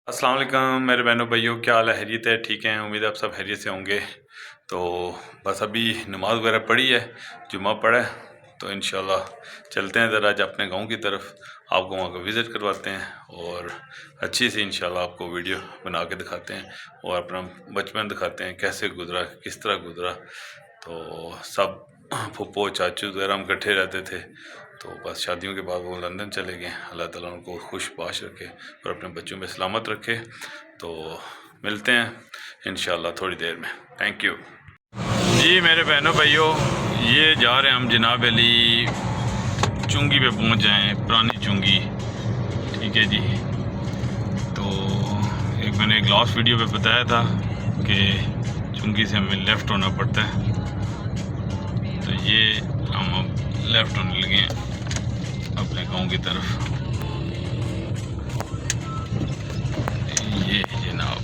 अस्सलाम वालेकुम मेरे बहनों भाइयों, क्या हाल है? खैरियत है? ठीक हैं, उम्मीद है आप सब खैरियत से होंगे। तो बस अभी नमाज़ वगैरह पढ़ी है, जुम्मा पढ़ा है, तो इंशाल्लाह चलते हैं ज़रा आज अपने गांव की तरफ, आपको वहाँ का विज़िट करवाते हैं और अच्छी सी इंशाल्लाह आपको वीडियो बना के दिखाते हैं और अपना बचपन दिखाते हैं, कैसे गुजरा, किस तरह गुजरा। तो सब फूफो चाचू वगैरह हम इकट्ठे रहते थे। तो बस शादियों के बाद वो लंदन चले गए। अल्लाह ताला उनको खुश बाश रखे और अपने बच्चों में सलामत रखे। तो मिलते हैं इंशाल्लाह थोड़ी देर में। थैंक यू जी मेरे बहनों भाइयों, ये जा रहे हैं हम जनाब अली चुंगी पे पहुंच जाएं, पुरानी चुंगी। ठीक है जी। तो मैंने एक लास्ट वीडियो पे बताया था कि चुंगी से हमें लेफ़्ट होना पड़ता है, तो ये हम अब लेफ़्ट होने लगे हैं अपने गांव की तरफ। ये जनाब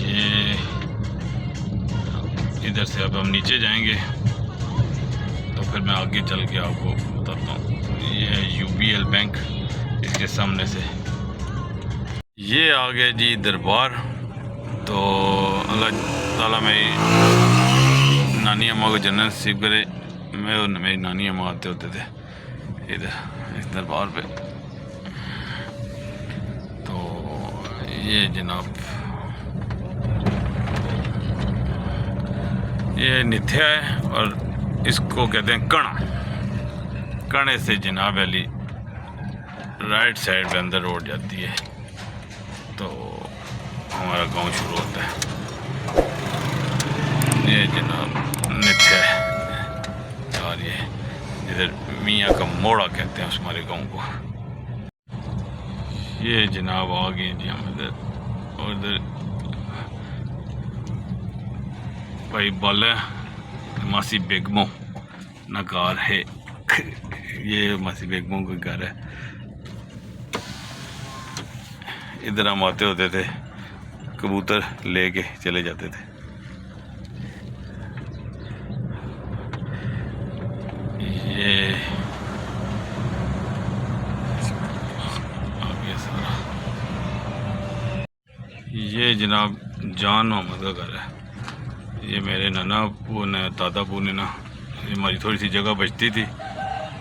ये इधर से अब हम नीचे जाएंगे, तो फिर मैं आगे चल के आपको बताता हूँ। ये है UBL बैंक, इसके सामने से ये आ गया जी दरबार। तो अल्लाह ताला मेरी नानी अम्मा को जन्नत नसीब करे। मैं और मेरी नानी अम्मा आते होते थे इधर इस दरबार पे। तो ये जनाब ये निथ्या है और इसको कहते हैं कणा। कणे से जनाब अली राइट साइड पे अंदर रोड जाती है, तो हमारा गांव शुरू होता है। ये जनाब निथ्या है और ये इधर मियाँ का मोड़ा कहते हैं उस हमारे गांव को। ये जनाब आ गए जी हम इधर, और इधर भाई बाला मासी बेगमो ना घर है। ये मासी बेगमों का घर है। इधर हम आते होते थे, कबूतर लेके चले जाते थे। ये आ गया सारा। ये जनाब जान मोहम्मद का घर है। ये मेरे नाना अबू ने, दादा अबू ने ना, ये हमारी थोड़ी सी जगह बचती थी,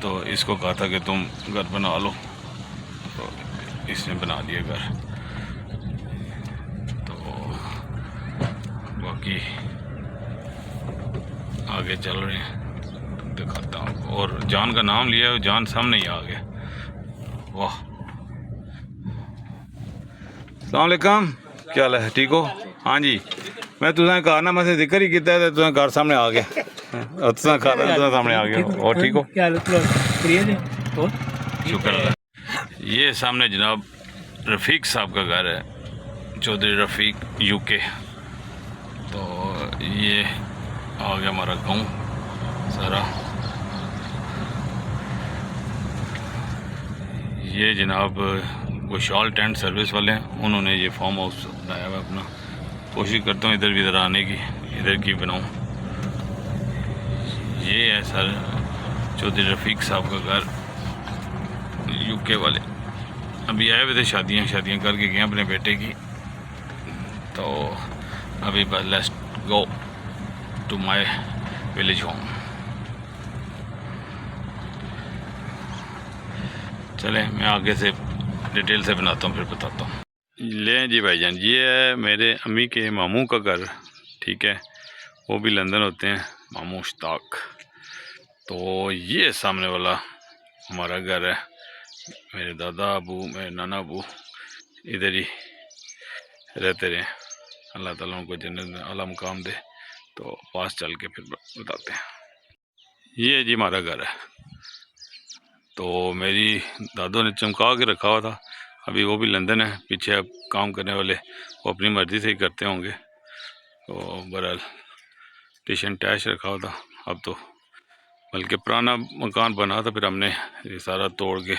तो इसको कहा था कि तुम घर बना लो, तो इसने बना दिया घर। तो बाकी आगे चल रहे हैं, दिखाता हूँ। और जान का नाम लिया है, जान सामने ही आ गया। वाह, अस्सलाम वालेकुम, क्या हाल है? ठीक हो? हाँ जी, मैं तुझे घर ना मैं जिक्र ही किया है, तुझे घर सामने आ गया, तुझे घर सामने आ गया। और ठीक हो? शुक्र है। ये सामने जनाब रफ़ीक साहब का घर है, चौधरी रफ़ीक UK। तो ये आ गया हमारा गांव सारा। ये जनाब विशाल टेंट सर्विस वाले हैं, उन्होंने ये फार्म हाउस बनाया हुआ अपना। कोशिश करता हूँ इधर भी इधर आने की, इधर की बनाऊँ। ये है सर चौधरी रफ़ीक साहब का घर, UK वाले। अभी आए हुए थे, शादियाँ करके गए अपने बेटे की। तो अभी बस let's go to my village home. चलें, मैं आगे से डिटेल से बनाता हूँ, फिर बताता हूँ। लें जी भाईजान, ये है मेरे अम्मी के मामू का घर। ठीक है, वो भी लंदन होते हैं, मामू मुश्ताक। तो ये सामने वाला हमारा घर है। मेरे दादा अबू, मेरे नाना अबू इधर ही रहते रहे। अल्लाह ताला उनको जन्नत में आला मुकाम दे। तो पास चल के फिर बताते हैं। ये जी हमारा घर है। तो मेरी दादों ने चमका के रखा हुआ था, अभी वो भी लंदन है। पीछे अब काम करने वाले वो अपनी मर्ज़ी से ही करते होंगे। तो बहरहाल टिशन टैश रखा हुआ था, अब तो बल्कि पुराना मकान बना था, फिर हमने ये सारा तोड़ के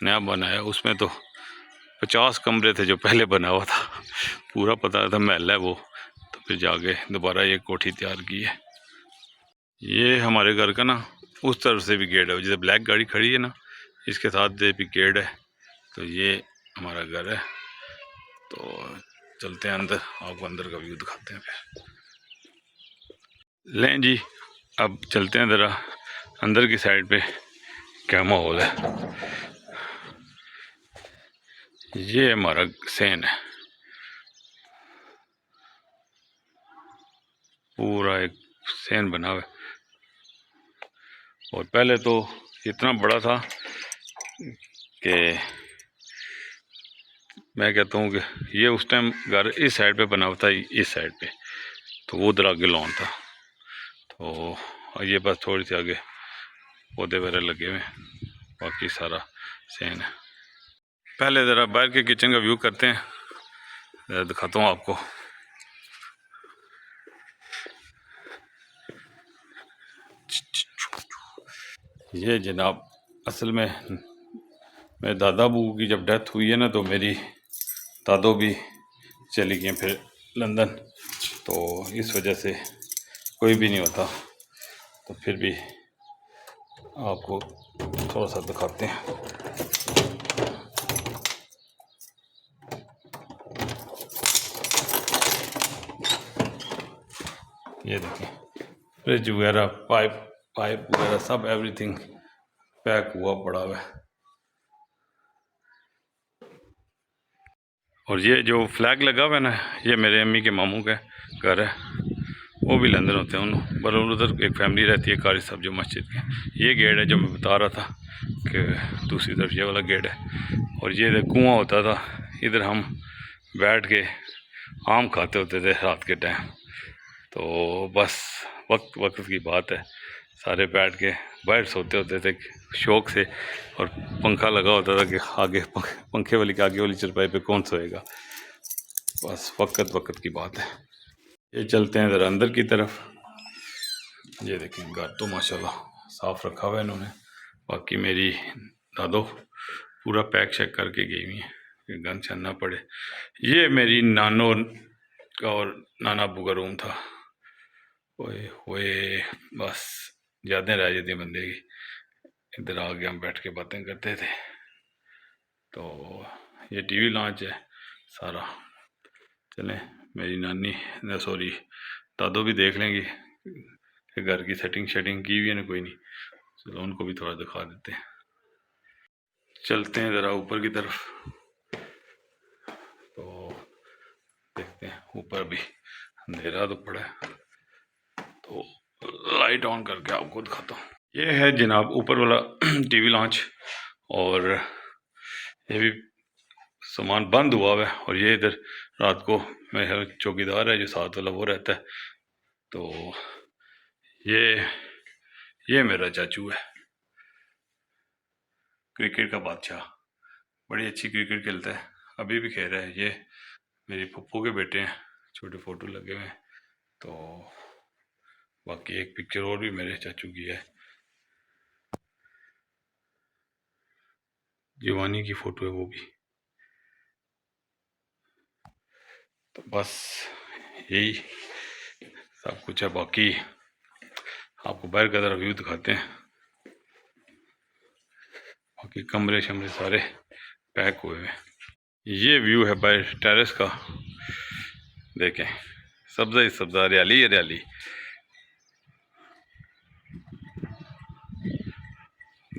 नया बनाया। उसमें तो 50 कमरे थे जो पहले बना हुआ था, पूरा पता था महल है वो। तो फिर जाके दोबारा ये कोठी तैयार की है। ये हमारे घर का ना उस तरफ से भी गेट है, जैसे ब्लैक गाड़ी खड़ी है ना, इसके साथ से भी गेट है। तो ये हमारा घर है। तो चलते हैं अंदर, आपको अंदर का व्यू दिखाते हैं फिर। लें जी, अब चलते हैं ज़रा अंदर की साइड पे क्या माहौल है। ये हमारा सैन है, पूरा एक सैन बना हुआ है। और पहले तो इतना बड़ा था कि मैं कहता हूँ कि ये उस टाइम घर इस साइड पे बना हुआ था, इस साइड पे, तो वो उधर आगे लॉन था। तो ये बस थोड़ी सी आगे पौधे वगैरह लगे हुए, बाकी सारा सैन है। पहले ज़रा बाहर के किचन का व्यू करते हैं, ज़रा दिखाता हूँ आपको। ये जनाब असल में मेरे दादा बू की जब डेथ हुई है ना, तो मेरी दादो भी चली गई फिर लंदन, तो इस वजह से कोई भी नहीं होता। तो फिर भी आपको थोड़ा सा दिखाते हैं। ये देखें, फ्रिज वगैरह, पाइप वगैरह सब एवरीथिंग पैक हुआ पड़ा हुआ है। और ये जो फ्लैग लगा हुआ है ना, ये मेरे अम्मी के मामू का घर है, वो भी लंदन होते हैं उन्होंने, पर उधर एक फैमिली रहती है कारी साहब जो मस्जिद के। ये गेट है जो मैं बता रहा था कि दूसरी तरफ ये वाला गेट है। और ये कुआं होता था, इधर हम बैठ के आम खाते होते थे रात के टाइम। तो बस वक्त वक्त की बात है, सारे बैठ के बाहर सोते होते थे शौक से, और पंखा लगा होता था कि आगे पंखे वाली के आगे वाली चरपाई पे कौन सोएगा। बस वक्त की बात है। ये चलते हैं ज़रा अंदर की तरफ। ये देखें, घर तो माशाल्लाह साफ़ रखा हुआ है इन्होंने। बाकी मेरी दादो पूरा पैक शैक करके गई हुई है कि गंद छन ना पड़े। ये मेरी नानो का और नाना अबू का रूम था। ओए ओए, बस यादें रह जाती बंदे की। इधर आके हम बैठ के बातें करते थे। तो ये टीवी लॉन्च है सारा। चलें, मेरी नानी ने सॉरी दादो भी देख लेंगी कि घर की सेटिंग शेटिंग की हुई है ना कोई नहीं। चलो उनको भी थोड़ा दिखा देते हैं। चलते हैं ज़रा ऊपर की तरफ, तो देखते हैं। ऊपर भी अंधेरा तो पड़ा है, तो लाइट ऑन करके आपको दिखाता हूँ। ये है जनाब ऊपर वाला टीवी लॉन्च, और ये भी सामान बंद हुआ हुआ है। और ये इधर रात को मेरा चौकीदार है जो साथ वाला, वो रहता है। तो ये मेरा चाचू है, क्रिकेट का बादशाह, बड़ी अच्छी क्रिकेट खेलता है, अभी भी खेल रहा है। ये मेरी पप्पू के बेटे हैं, छोटे फोटो लगे हुए हैं। तो बाकी एक पिक्चर और भी मेरे चाचू की है, जवानी की फ़ोटो है वो भी। तो बस यही सब कुछ है। बाकी आपको बाहर का ज़रा व्यू दिखाते हैं। बाकी कमरे शमरे सारे पैक हुए हैं। ये व्यू है बाहर टेरेस का, देखें, सब्ज़ा ही सब्ज़ा, हरियाली हरियाली।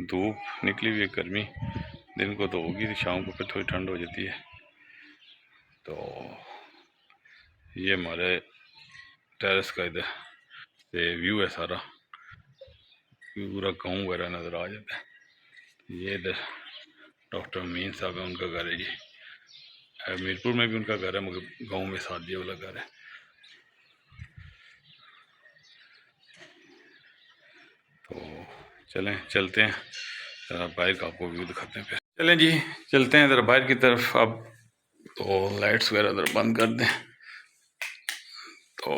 धूप निकली हुई है, गर्मी दिन को तो होगी, शाम को फिर थोड़ी ठंड हो जाती है। तो ये हमारे टेरेस का इधर से व्यू है सारा, पूरा गाँव वगैरह नज़र आ जाता है। ये इधर डॉक्टर अमीन साहब है, उनका घर है ये। मीरपुर में भी उनका घर है, मगर गांव में सादे वाला घर है। तो चलें, चलते हैं ज़रा बाहर का, आपको व्यू दिखाते हैं फिर। चलें जी, चलते हैं ज़रा बाहर की तरफ। अब तो लाइट्स वगैरह ज़रा बंद कर दें। तो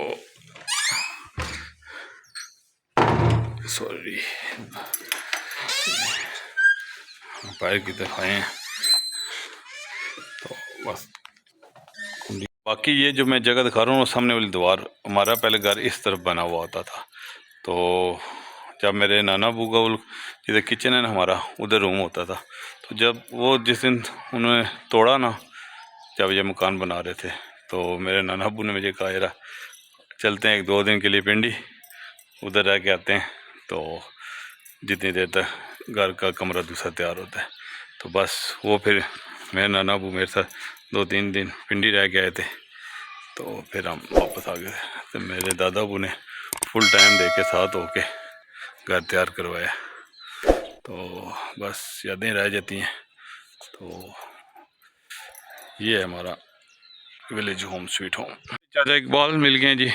सॉरी, बाहर की तरफ आए हैं, तो बस बाकी ये जो मैं जगह दिखा रहा हूँ सामने वाली दीवार, हमारा पहले घर इस तरफ बना हुआ होता था। तो जब मेरे नाना अबू का इधर किचन है ना हमारा, उधर रूम होता था। तो जब वो जिस दिन उन्होंने तोड़ा ना, जब ये मकान बना रहे थे, तो मेरे नाना अबू ने मुझे कहा यार चलते हैं 1-2 दिन के लिए पिंडी, उधर रह के आते हैं। तो जितनी देर तक घर का कमरा दूसरा तैयार होता है, तो बस वो फिर मेरे नाना अबू मेरे साथ 2-3 दिन पिंडी रह के आए थे। तो फिर हम वापस आ गए। तो मेरे दादा अबू ने फुल टाइम दे के साथ होके घर तैयार करवाया। तो बस यादें रह जाती हैं। तो ये है हमारा विलेज होम स्वीट होम। चाचा इकबाल मिल गए जी,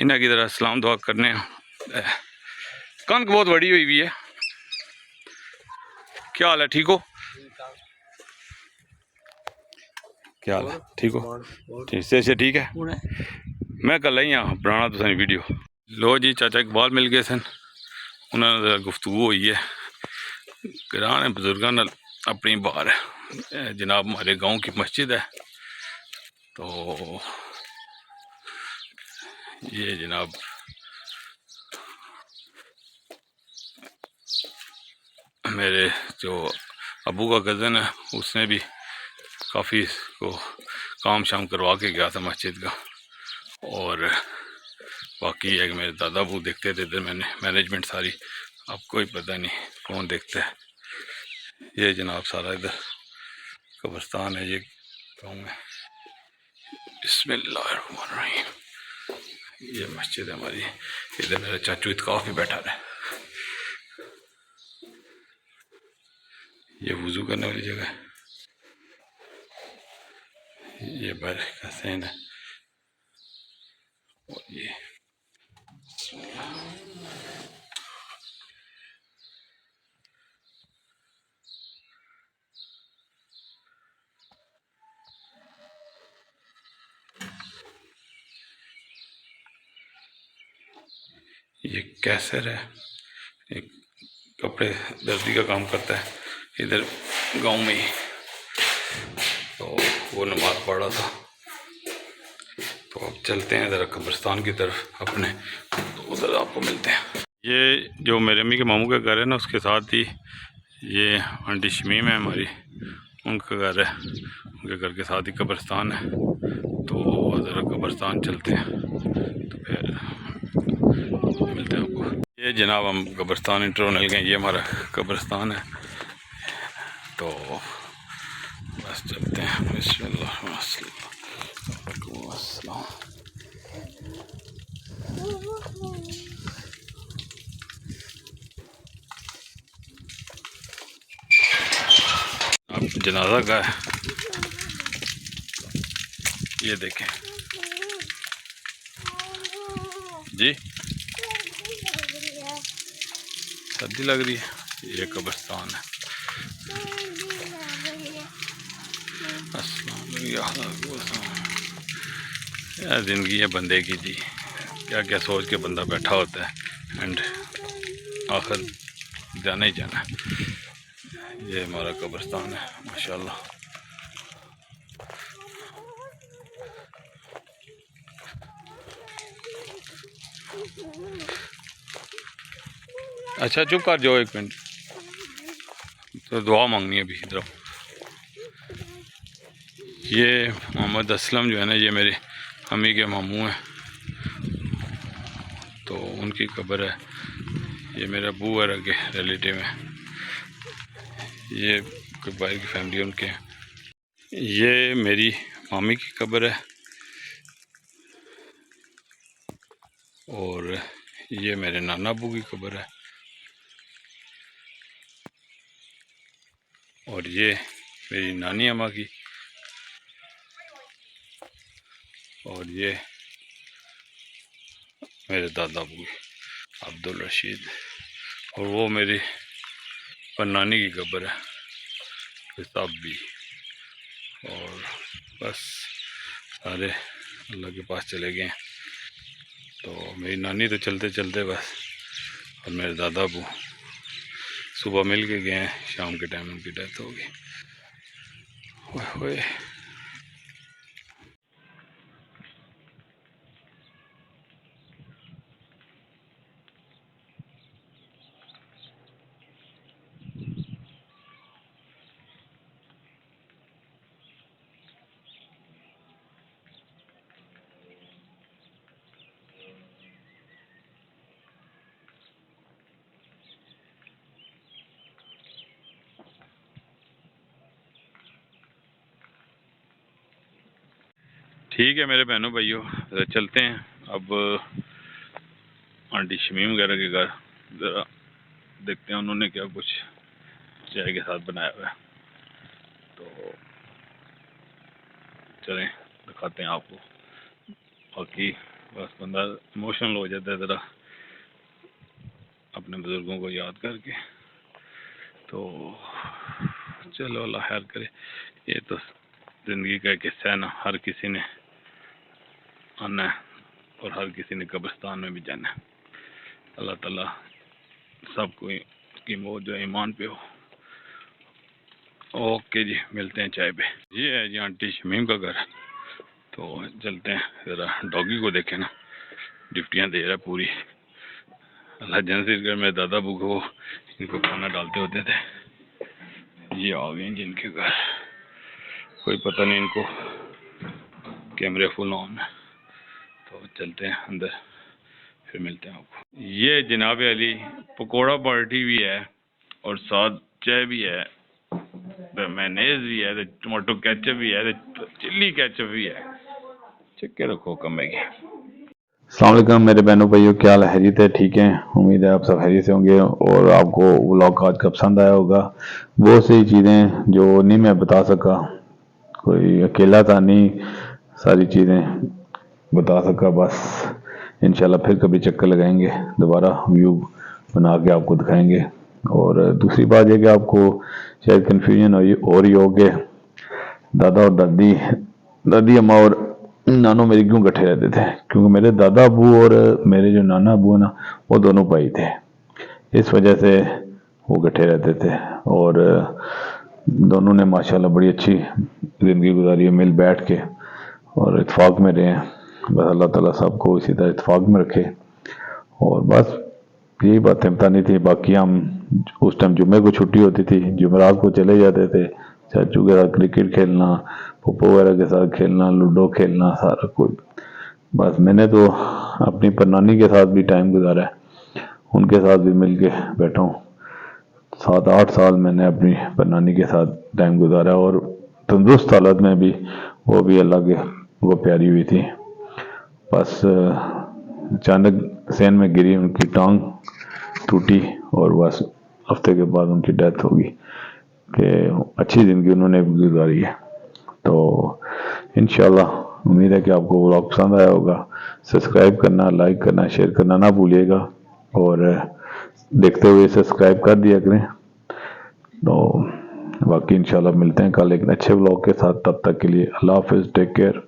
इन्हें की तरह सलाम दुआ करने। कनक बहुत बड़ी हुई है, क्या हाल है? ठीक हो? क्या हाल है? ठीक हो? ठीक से ठीक है। मैं कल ही हाँ बनाना तुम वीडियो। लो जी चाचा इकबाल मिल गए सन, उन्होंने गुफ्तगू हुई है किराने बुजुर्गों नाल अपनी बाहर है। जनाब हमारे गांव की मस्जिद है। तो ये जनाब मेरे जो अबू का कज़न है, उसने भी काफ़ी को काम शाम करवा के गया था मस्जिद का। और बाकी है कि मेरे दादा अबू देखते थे इधर, मैंने मैनेजमेंट सारी, आपको ही पता नहीं कौन देखता है। ये जनाब सारा इधर कब्रिस्तान है ये गाँव में। बिस्मिल्लाहिर्रहमानिर्रहीम। ये मस्जिद है हमारी, इधर मेरा चाचू इत्काफ भी बैठा है। ये वुज़ू करने वाली जगह है, ये बाहर का सीन है। और ये कैसर है, एक कपड़े दर्जी का काम करता है इधर गांव में ही। तो वो नमाज़ पढ़ रहा था। तो अब चलते हैं ज़रा कब्रिस्तान की तरफ अपने, तो उधर आपको मिलते हैं। ये जो मेरे अम्मी के मामू का घर है ना, उसके साथ ही ये आंटी शमीम है हमारी, उनका घर है। उनके घर के साथ ही कब्रिस्तान है। तो ज़रा कब्रिस्तान चलते हैं, तो फिर मिलते हैं आपको। ये जनाब हम कब्रिस्तान इंटरनल गए, ये हमारा कब्रिस्तान है। तो बस चलते हैं। बिस्मिल्लाह। अब जनाजा का है, ये देखें जी, सर्दी लग रही है। ये कब्रिस्तान है। यार ज़िंदगी है बंदे की जी, क्या क्या सोच के बंदा बैठा होता है, एंड आखिर जाना ही जाना है। ये हमारा कब्रिस्तान है माशाल्लाह। अच्छा चुप कर जाओ एक मिनट, तो दुआ मांगनी है अभी। इधर ये मोहम्मद असलम जो है ना, ये मेरी अम्मी के मामू हैं। तो उनकी कब्र है। ये मेरा अबू है आगे रिलेटिव है। ये कोई बाहर की फैमिली उनके हैं। ये मेरी मामी की कब्र है। और ये मेरे नाना अबू की कब्र है। और ये मेरी नानी अम्मा की। और ये मेरे दादा अबू अब्दुल रशीद। और वो मेरी पन्नानी की कब्र है, हिसाब भी। और बस सारे अल्लाह के पास चले गए। तो मेरी नानी तो चलते चलते बस, और मेरे दादा अबू सुबह मिल के गए हैं, शाम के टाइम उनकी डेथ हो गई। ओए ठीक है मेरे बहनों भाइयों, ज़रा चलते हैं अब आंटी शमीम वगैरह के घर, ज़रा देखते हैं उन्होंने क्या कुछ चाय के साथ बनाया हुआ है। तो चलें दिखाते हैं आपको। बाकी बस बंदा इमोशनल हो जाता है ज़रा अपने बुज़ुर्गों को याद करके। तो चलो अल्लाह खैर करे। ये तो ज़िंदगी का एक हिस्सा है ना, हर किसी ने आना है और हर किसी ने कब्रिस्तान में भी जाना है। अल्लाह ताला सबको की मौत जो ईमान पे हो। ओके जी, मिलते हैं चाय पे। ये है जी आंटी शमीम का घर। तो चलते हैं ज़रा डॉगी को देखें ना, डिप्टियाँ दे रहा है पूरी। अल्लाह जंजीर घर में दादा बू को इनको खाना डालते होते थे। ये आ गए जिनके घर, कोई पता नहीं इनको, कैमरे फुल ऑन है। तो चलते हैं अंदर, फिर मिलते हैं आपको। ये जनाब अली पकोड़ा पार्टी भी है और साथ चाय भी है, मेयोनेज़ भी है, टमाटो केचप भी है, चिल्ली केचप भी है। चक्के रखो कमे की। अस्सलाम वालेकुम मेरे बहनों भाइयों, क्या हाल है? खैरियत है? ठीक है, उम्मीद है आप सब खैरियत से होंगे और आपको व्लॉग आज का पसंद आया होगा। बहुत सी चीज़ें जो नहीं मैं बता सका, कोई अकेला था नहीं, सारी चीज़ें बता सका। बस इंशाल्लाह फिर कभी चक्कर लगाएंगे, दोबारा व्यू बना के आपको दिखाएंगे। और दूसरी बात यह कि आपको शायद कन्फ्यूजन हो रही हो कि दादा और दादी अम्मा और नानो मेरी क्यों इकट्ठे रहते थे, क्योंकि मेरे दादा अबू और मेरे जो नाना अबू है ना, वो दोनों भाई थे, इस वजह से वो इकट्ठे रहते थे। और दोनों ने माशाल्लाह बड़ी अच्छी ज़िंदगी गुजारी है मिल बैठ के और इत्फाक में रहे हैं। बस अल्लाह ताला सबको इसी तरह इत्फाक में रखे। और बस यही बातें बतानी थी। बाकी हम उस टाइम जुम्मे को छुट्टी होती थी, जुमेरात को चले जाते थे चाचू के साथ क्रिकेट खेलना, पप्पो वगैरह के साथ खेलना, लूडो खेलना, सारा कुछ। बस मैंने तो अपनी परनानी के साथ भी टाइम गुजारा है, उनके साथ भी मिल के बैठा हूँ। 7-8 साल मैंने अपनी परनानी के साथ टाइम गुजारा और तंदुरुस्त हालत में भी, वो भी अल्लाह के वो प्यारी हुई थी। बस अचानक सहन में गिरी, उनकी टांग टूटी और बस हफ्ते के बाद उनकी डेथ होगी। कि अच्छी ज़िंदगी उन्होंने गुजारी है। तो इंशाल्लाह उम्मीद है कि आपको व्लॉग पसंद आया होगा। सब्सक्राइब करना, लाइक करना, शेयर करना ना भूलिएगा और देखते हुए सब्सक्राइब कर दिया करें। तो बाकी इंशाल्लाह मिलते हैं कल एक अच्छे व्लॉग के साथ। तब तक के लिए अल्लाह हाफिज़, टेक केयर।